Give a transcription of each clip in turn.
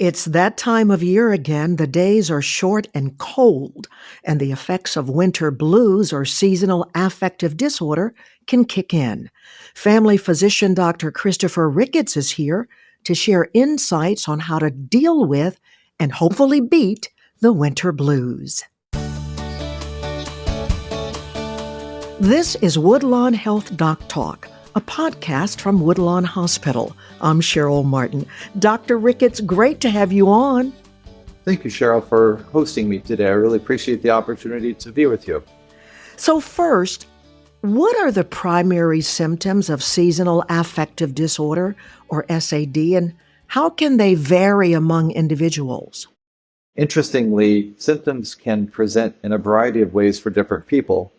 It's that time of year again. The days are short and cold, and the effects of winter blues or seasonal affective disorder can kick in. Family physician Dr. Christopher Ricketts is here to share insights on how to deal with and hopefully beat the winter blues. This is Woodlawn Health Doc Talk, a podcast from Woodlawn Hospital. I'm Cheryl Martin. Dr. Ricketts, great to have you on. Thank you, Cheryl, for hosting me today. I really appreciate the opportunity to be with you. So first, what are the primary symptoms of seasonal affective disorder, or SAD, and how can they vary among individuals? Interestingly, symptoms can present in a variety of ways for different people.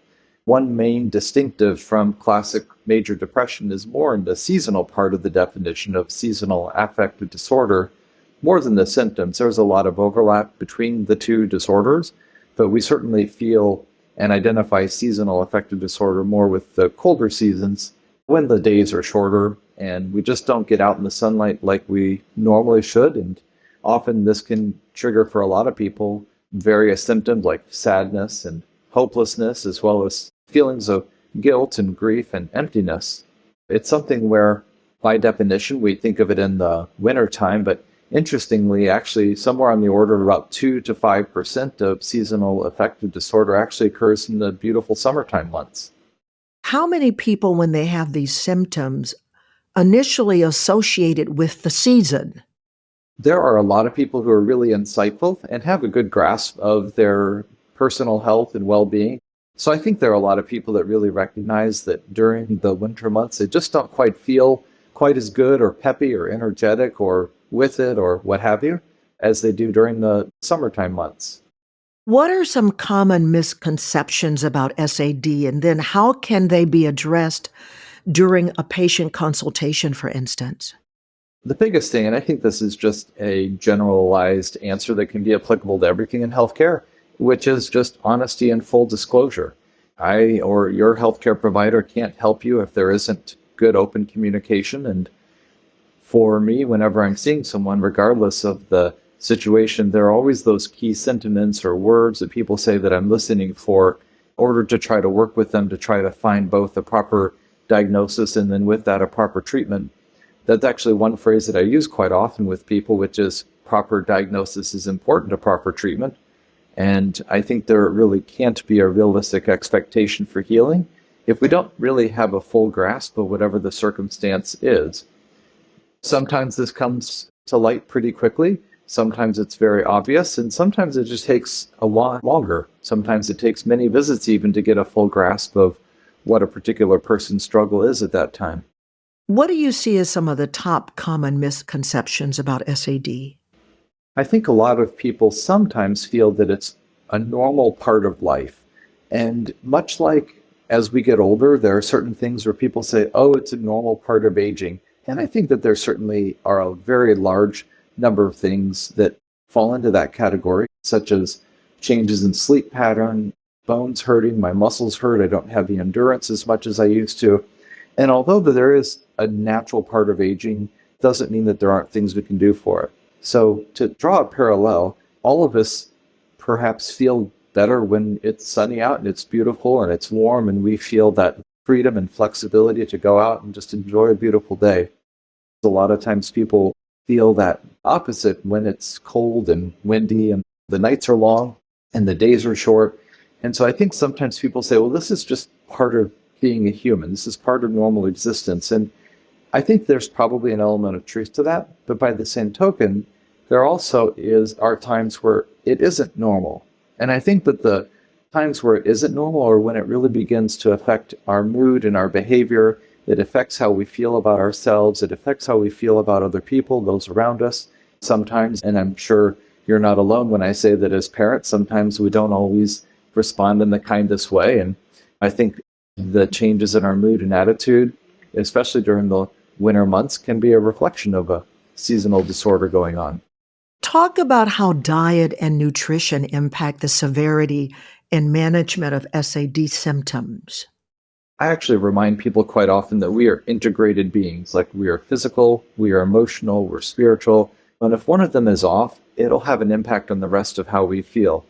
One main distinctive from classic major depression is more in the seasonal part of the definition of seasonal affective disorder, more than the symptoms. There's a lot of overlap between the two disorders, but we certainly feel and identify seasonal affective disorder more with the colder seasons when the days are shorter and we just don't get out in the sunlight like we normally should. And often this can trigger for a lot of people various symptoms like sadness and hopelessness, as well as feelings of guilt and grief and emptiness. It's something where, by definition, we think of it in the winter time, but interestingly, actually, somewhere on the order of about 2 to 5% of seasonal affective disorder actually occurs in the beautiful summertime months. How many people, when they have these symptoms, initially associate it with the season? There are a lot of people who are really insightful and have a good grasp of their personal health and well-being. So I think there are a lot of people that really recognize that during the winter months, they just don't quite feel quite as good or peppy or energetic or with it or what have you as they do during the summertime months. What are some common misconceptions about SAD, and then how can they be addressed during a patient consultation, for instance? The biggest thing, and I think this is just a generalized answer that can be applicable to everything in healthcare, which is just honesty and full disclosure. I or your healthcare provider can't help you if there isn't good open communication. And for me, whenever I'm seeing someone, regardless of the situation, there are always those key sentiments or words that people say that I'm listening for in order to try to work with them to try to find both a proper diagnosis and then with that a proper treatment. That's actually one phrase that I use quite often with people, which is proper diagnosis is important to proper treatment. And I think there really can't be a realistic expectation for healing if we don't really have a full grasp of whatever the circumstance is. Sometimes this comes to light pretty quickly. Sometimes it's very obvious, and sometimes it just takes a lot longer. Sometimes it takes many visits even to get a full grasp of what a particular person's struggle is at that time. What do you see as some of the top common misconceptions about SAD? I think a lot of people sometimes feel that it's a normal part of life. And much like as we get older, there are certain things where people say, oh, it's a normal part of aging. And I think that there certainly are a very large number of things that fall into that category, such as changes in sleep pattern, bones hurting, my muscles hurt, I don't have the endurance as much as I used to. And although there is a natural part of aging, doesn't mean that there aren't things we can do for it. So to draw a parallel, all of us perhaps feel better when it's sunny out and it's beautiful and it's warm and we feel that freedom and flexibility to go out and just enjoy a beautiful day. A lot of times people feel that opposite when it's cold and windy and the nights are long and the days are short. And so I think sometimes people say, well, this is just part of being a human. This is part of normal existence. And I think there's probably an element of truth to that. But by the same token, there also are times where it isn't normal. And I think that the times where it isn't normal are when it really begins to affect our mood and our behavior. It affects how we feel about ourselves. It affects how we feel about other people, those around us sometimes. And I'm sure you're not alone when I say that as parents, sometimes we don't always respond in the kindest way. And I think the changes in our mood and attitude, especially during the winter months, can be a reflection of a seasonal disorder going on. Talk about how diet and nutrition impact the severity and management of SAD symptoms. I actually remind people quite often that we are integrated beings. Like, we are physical, we are emotional, we're spiritual, And if one of them is off, it'll have an impact on the rest of how we feel.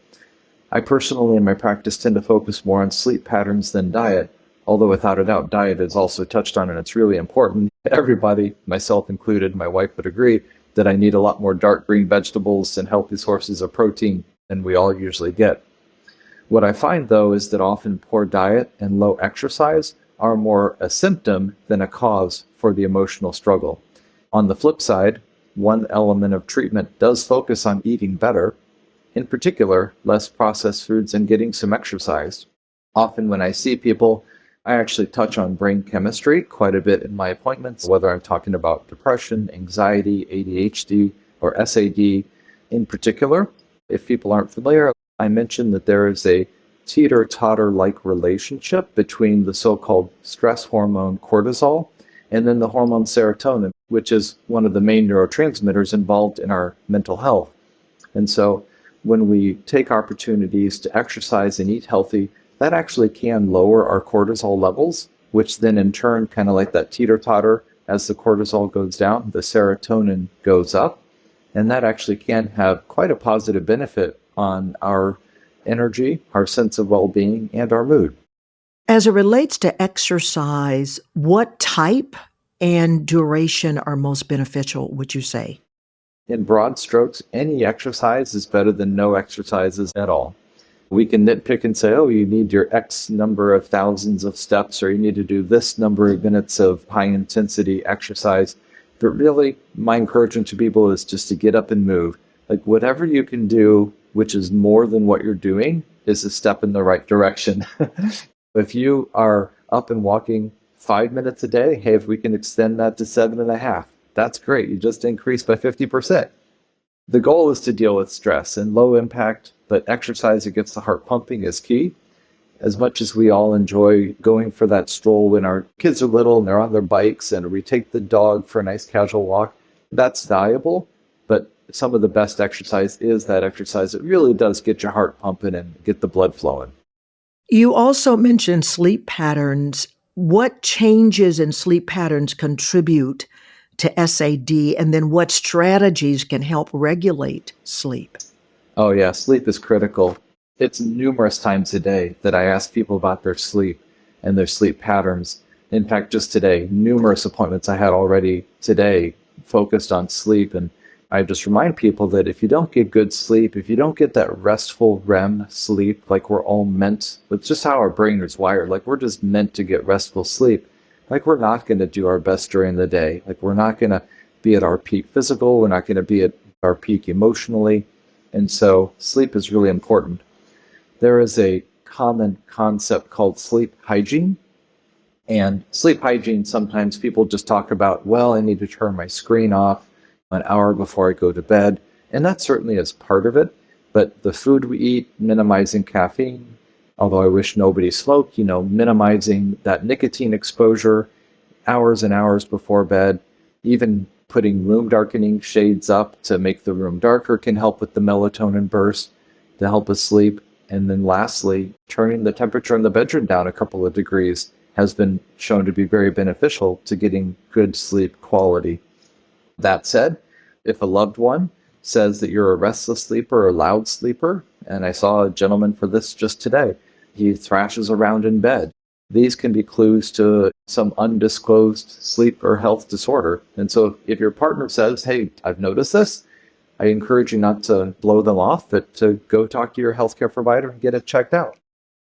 I personally, in my practice, tend to focus more on sleep patterns than diet, although without a doubt, diet is also touched on and it's really important. Everybody, myself included, my wife would agree that I need a lot more dark green vegetables and healthy sources of protein than we all usually get. What I find, though, is that often poor diet and low exercise are more a symptom than a cause for the emotional struggle. On the flip side, one element of treatment does focus on eating better, in particular, less processed foods and getting some exercise. Often when I see people, I actually touch on brain chemistry quite a bit in my appointments, whether I'm talking about depression, anxiety, ADHD, or SAD. In particular, if people aren't familiar, I mentioned that there is a teeter-totter-like relationship between the so-called stress hormone cortisol and then the hormone serotonin, which is one of the main neurotransmitters involved in our mental health. And so when we take opportunities to exercise and eat healthy, that actually can lower our cortisol levels, which then in turn, kind of like that teeter-totter, as the cortisol goes down, the serotonin goes up. And that actually can have quite a positive benefit on our energy, our sense of well-being, and our mood. As it relates to exercise, what type and duration are most beneficial, would you say? In broad strokes, any exercise is better than no exercises at all. We can nitpick and say, oh, you need your X number of thousands of steps, or you need to do this number of minutes of high intensity exercise. But really, my encouragement to people is just to get up and move. Like whatever you can do, which is more than what you're doing, is a step in the right direction. If you are up and walking 5 minutes a day, hey, if we can extend that to 7.5, that's great. You just increased by 50%. The goal is to deal with stress and low impact, but exercise that gets the heart pumping is key. As much as we all enjoy going for that stroll when our kids are little and they're on their bikes and we take the dog for a nice casual walk, that's valuable. But some of the best exercise is that exercise that really does get your heart pumping and get the blood flowing. You also mentioned sleep patterns. What changes in sleep patterns contribute to SAD, and then what strategies can help regulate sleep? Oh, yeah, sleep is critical. It's numerous times a day that I ask people about their sleep and their sleep patterns. In fact, just today, numerous appointments I had already today focused on sleep. And I just remind people that if you don't get good sleep, if you don't get that restful REM sleep, like we're all meant, it's just how our brain is wired. Like we're just meant to get restful sleep. Like we're not going to do our best during the day. Like we're not going to be at our peak physical. We're not going to be at our peak emotionally. And so sleep is really important. There is a common concept called sleep hygiene. And sleep hygiene, sometimes people just talk about, well, I need to turn my screen off an hour before I go to bed. And that certainly is part of it. But the food we eat, minimizing caffeine, although I wish nobody smoked, minimizing that nicotine exposure hours and hours before bed, even putting room darkening shades up to make the room darker can help with the melatonin burst to help us sleep. And then lastly, turning the temperature in the bedroom down a couple of degrees has been shown to be very beneficial to getting good sleep quality. That said, if a loved one says that you're a restless sleeper or a loud sleeper, and I saw a gentleman for this just today, he thrashes around in bed. These can be clues to some undisclosed sleep or health disorder. And so if your partner says, hey, I've noticed this, I encourage you not to blow them off, but to go talk to your healthcare provider and get it checked out.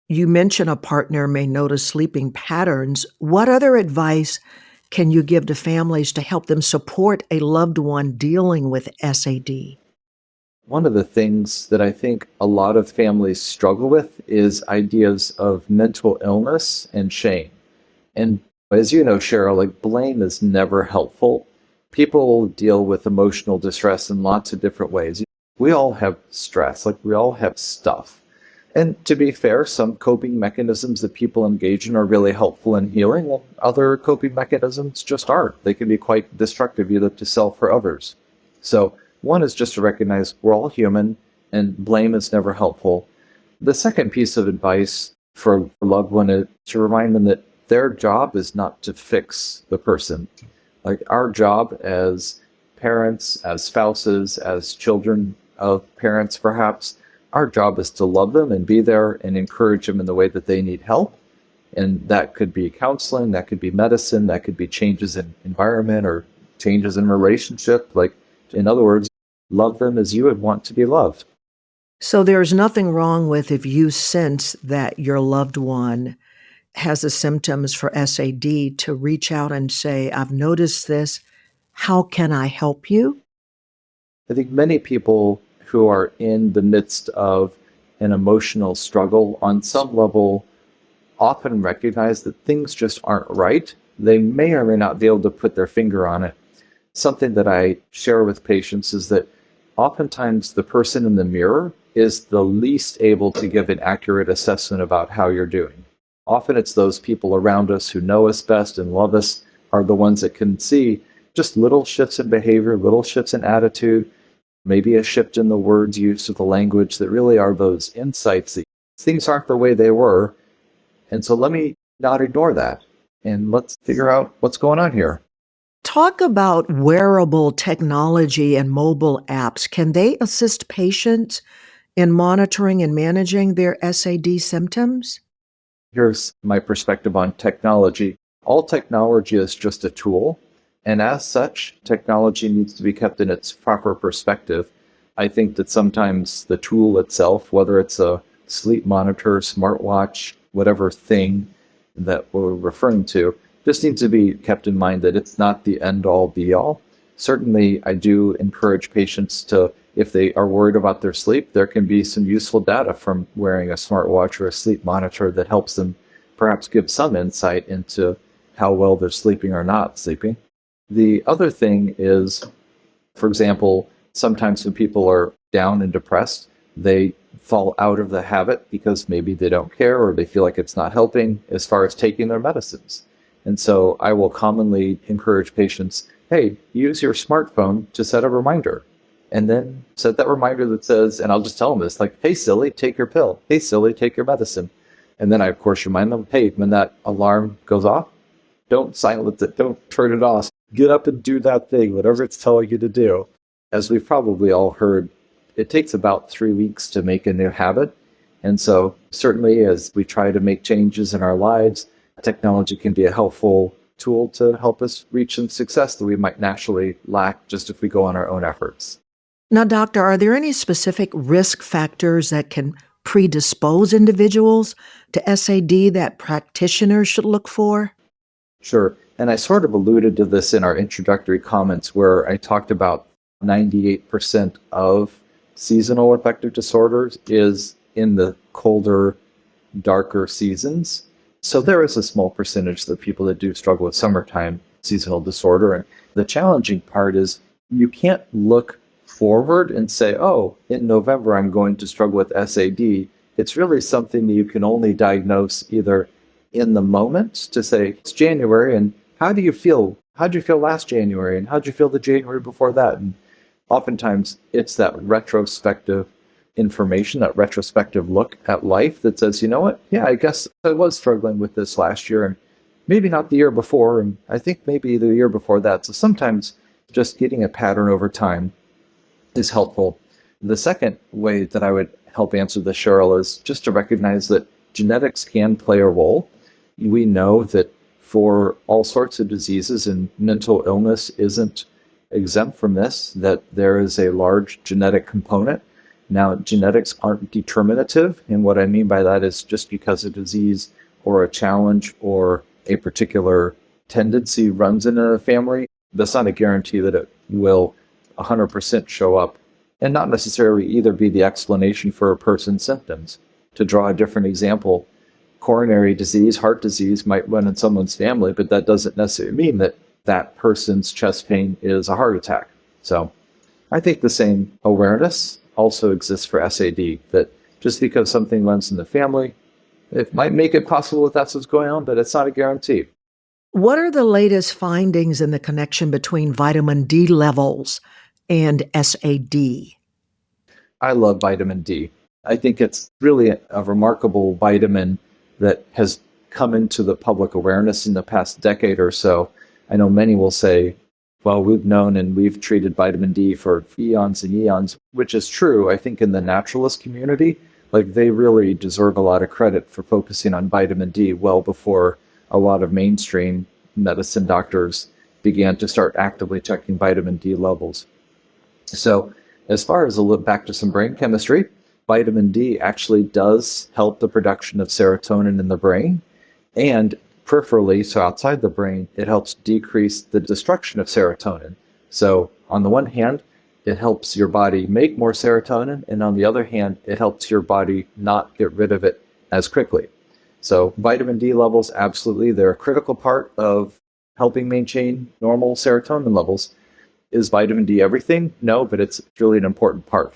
You mentioned a partner may notice sleeping patterns. What other advice can you give to families to help them support a loved one dealing with SAD? One of the things that I think a lot of families struggle with is ideas of mental illness and shame. And as you know, Cheryl, like blame is never helpful. People deal with emotional distress in lots of different ways. We all have stress, like we all have stuff. And to be fair, some coping mechanisms that people engage in are really helpful in healing, while other coping mechanisms just aren't. They can be quite destructive either to self or others. So one is just to recognize we're all human and blame is never helpful. The second piece of advice for a loved one is to remind them that their job is not to fix the person. Like our job as parents, as spouses, as children of parents, perhaps, our job is to love them and be there and encourage them in the way that they need help. And that could be counseling, that could be medicine, that could be changes in environment or changes in relationship. Like, in other words, love them as you would want to be loved. So there's nothing wrong with if you sense that your loved one has the symptoms for SAD to reach out and say, I've noticed this. How can I help you? I think many people who are in the midst of an emotional struggle on some level often recognize that things just aren't right. They may or may not be able to put their finger on it. Something that I share with patients is that oftentimes the person in the mirror is the least able to give an accurate assessment about how you're doing. Often it's those people around us who know us best and love us are the ones that can see just little shifts in behavior, little shifts in attitude, maybe a shift in the words used or the language that really are those insights that things aren't the way they were. And so let me not ignore that and let's figure out what's going on here. Talk about wearable technology and mobile apps. Can they assist patients in monitoring and managing their SAD symptoms? Here's my perspective on technology. All technology is just a tool, and as such, technology needs to be kept in its proper perspective. I think that sometimes the tool itself, whether it's a sleep monitor, smartwatch, whatever thing that we're referring to, just needs to be kept in mind that it's not the end all be all. Certainly, I do encourage patients to, if they are worried about their sleep, there can be some useful data from wearing a smartwatch or a sleep monitor that helps them perhaps give some insight into how well they're sleeping or not sleeping. The other thing is, for example, sometimes when people are down and depressed, they fall out of the habit because maybe they don't care or they feel like it's not helping as far as taking their medicines. And so I will commonly encourage patients, hey, use your smartphone to set a reminder. And then set that reminder that says, and I'll just tell them this, like, hey, silly, take your pill. Hey, silly, take your medicine. And then I, of course, remind them, hey, when that alarm goes off, don't silence it. Don't turn it off. Get up and do that thing, whatever it's telling you to do. As we've probably all heard, it takes about 3 weeks to make a new habit. And so certainly as we try to make changes in our lives, technology can be a helpful tool to help us reach some success that we might naturally lack just if we go on our own efforts. Now, doctor, are there any specific risk factors that can predispose individuals to SAD that practitioners should look for? Sure. And I sort of alluded to this in our introductory comments where I talked about 98% of seasonal affective disorders is in the colder, darker seasons. So there is a small percentage of people that do struggle with summertime seasonal disorder. And the challenging part is you can't look forward and say, oh, in November I'm going to struggle with SAD. It's really something that you can only diagnose either in the moment to say it's January and how do you feel? How'd you feel last January? And how'd you feel the January before that? And oftentimes it's that retrospective information, that retrospective look at life that says, you know what? Yeah, I guess I was struggling with this last year and maybe not the year before. And I think maybe the year before that. So sometimes just getting a pattern over time is helpful. The second way that I would help answer this, Cheryl, is just to recognize that genetics can play a role. We know that for all sorts of diseases, and mental illness isn't exempt from this, that there is a large genetic component. Now, genetics aren't determinative, and what I mean by that is just because a disease or a challenge or a particular tendency runs in a family, that's not a guarantee that it will 100% show up, and not necessarily either be the explanation for a person's symptoms. To draw a different example, coronary disease, heart disease might run in someone's family, but that doesn't necessarily mean that that person's chest pain is a heart attack. So I think the same awareness also exists for SAD, that just because something runs in the family, it might make it possible that that's what's going on, but it's not a guarantee. What are the latest findings in the connection between vitamin D levels and SAD? I love vitamin D. I think it's really a remarkable vitamin that has come into the public awareness in the past decade or so. I know many will say Well, we've known and we've treated vitamin D for eons and eons, which is true. I think in the naturalist community, like they really deserve a lot of credit for focusing on vitamin D well before a lot of mainstream medicine doctors began to start actively checking vitamin D levels. So, as far as a look back to some brain chemistry, vitamin D actually does help the production of serotonin in the brain. And peripherally, so outside the brain, it helps decrease the destruction of serotonin. So, on the one hand, it helps your body make more serotonin, and on the other hand, it helps your body not get rid of it as quickly. So, vitamin D levels, absolutely, they're a critical part of helping maintain normal serotonin levels. Is vitamin D everything? No, but it's really an important part.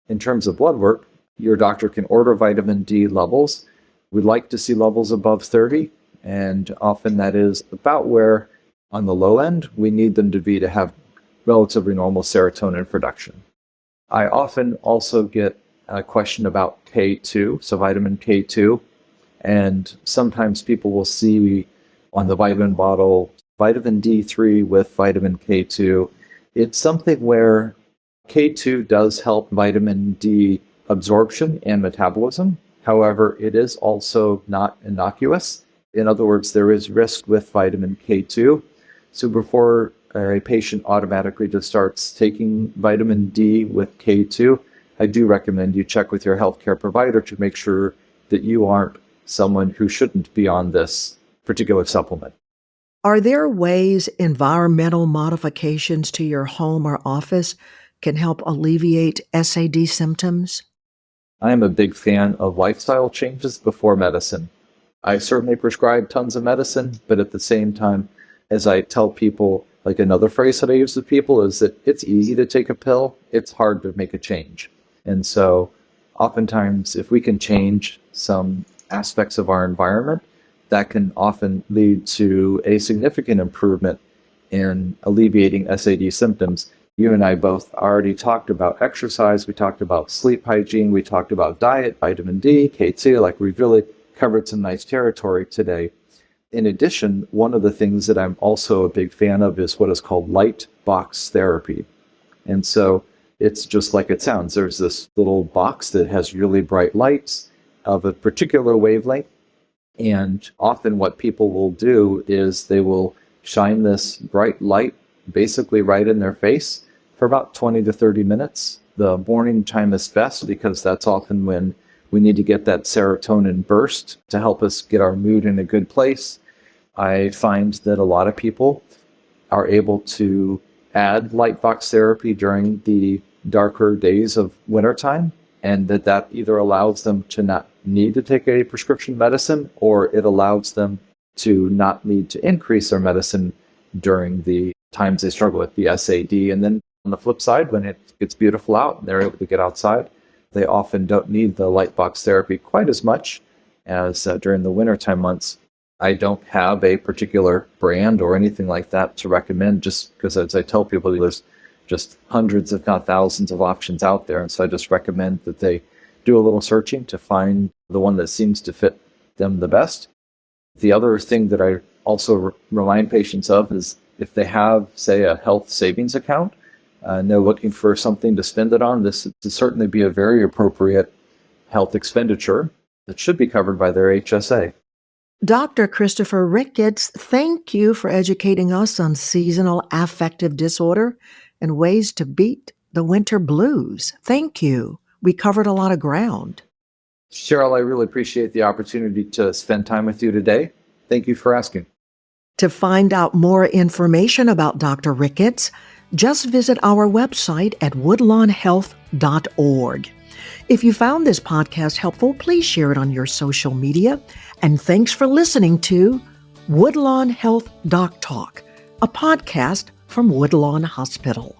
In terms of blood work, your doctor can order vitamin D levels. We'd like to see levels above 30, and often that is about where, on the low end, we need them to be to have relatively normal serotonin production. I often also get a question about K2, so vitamin K2, and sometimes people will see on the vitamin bottle vitamin D3 with vitamin K2. It's something where K2 does help vitamin D absorption and metabolism. However, it is also not innocuous. In other words, there is risk with vitamin K2. So before a patient automatically just starts taking vitamin D with K2, I do recommend you check with your healthcare provider to make sure that you aren't someone who shouldn't be on this particular supplement. Are there ways environmental modifications to your home or office can help alleviate SAD symptoms? I am a big fan of lifestyle changes before medicine. I certainly prescribe tons of medicine, but at the same time, as I tell people, like another phrase that I use with people is that it's easy to take a pill, it's hard to make a change. And so, oftentimes, if we can change some aspects of our environment, that can often lead to a significant improvement in alleviating SAD symptoms. You and I both already talked about exercise, we talked about sleep hygiene, we talked about diet, vitamin D, K2, like we've really covered some nice territory today. In addition, one of the things that I'm also a big fan of is what is called light box therapy. And so it's just like it sounds. There's this little box that has really bright lights of a particular wavelength. And often what people will do is they will shine this bright light basically right in their face for about 20 to 30 minutes. The morning time is best because that's often when we need to get that serotonin burst to help us get our mood in a good place. I find that a lot of people are able to add light box therapy during the darker days of wintertime, and that either allows them to not need to take a prescription medicine, or it allows them to not need to increase their medicine during the times they struggle with the SAD. And then on the flip side, when it gets beautiful out and they're able to get outside, they often don't need the light box therapy quite as much as during the wintertime months. I don't have a particular brand or anything like that to recommend, just because, as I tell people, there's just hundreds, if not thousands, of options out there. And so I just recommend that they do a little searching to find the one that seems to fit them the best. The other thing that I also remind patients of is if they have, say, a health savings account, and they're looking for something to spend it on, this would certainly be a very appropriate health expenditure that should be covered by their HSA. Dr. Christopher Ricketts, thank you for educating us on seasonal affective disorder and ways to beat the winter blues. Thank you. We covered a lot of ground. Cheryl, I really appreciate the opportunity to spend time with you today. Thank you for asking. To find out more information about Dr. Ricketts, just visit our website at woodlawnhealth.org. If you found this podcast helpful, please share it on your social media. And thanks for listening to Woodlawn Health Doc Talk, a podcast from Woodlawn Hospital.